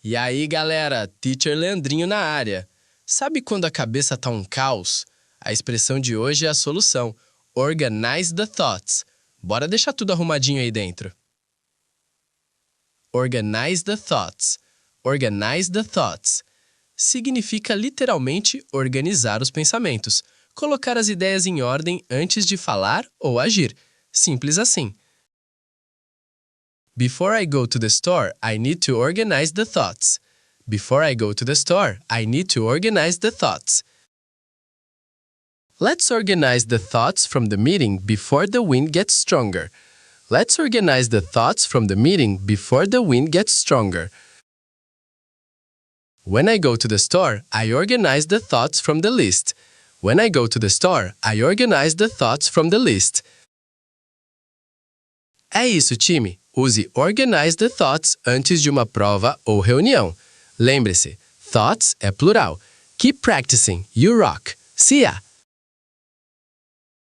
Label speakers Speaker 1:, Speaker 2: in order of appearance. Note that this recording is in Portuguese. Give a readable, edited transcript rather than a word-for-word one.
Speaker 1: E aí, galera, Teacher Leandrinho na área. Sabe quando a cabeça tá um caos? A expressão de hoje é a solução. Organize the thoughts. Bora deixar tudo arrumadinho aí dentro. Organize the thoughts. Organize the thoughts. Significa literalmente organizar os pensamentos. Colocar as ideias em ordem antes de falar ou agir. Simples assim. Before I go to the store, I need to organize the thoughts. Before I go to the store, I need to organize the thoughts. Let's organize the thoughts from the meeting before the wind gets stronger. Let's organize the thoughts from the meeting before the wind gets stronger. When I go to the store, I organize the thoughts from the list. When I go to the store, I organize the thoughts from the list. É isso, time! Use organize the thoughts antes de uma prova ou reunião. Lembre-se, thoughts é plural. Keep practicing. You rock. See ya!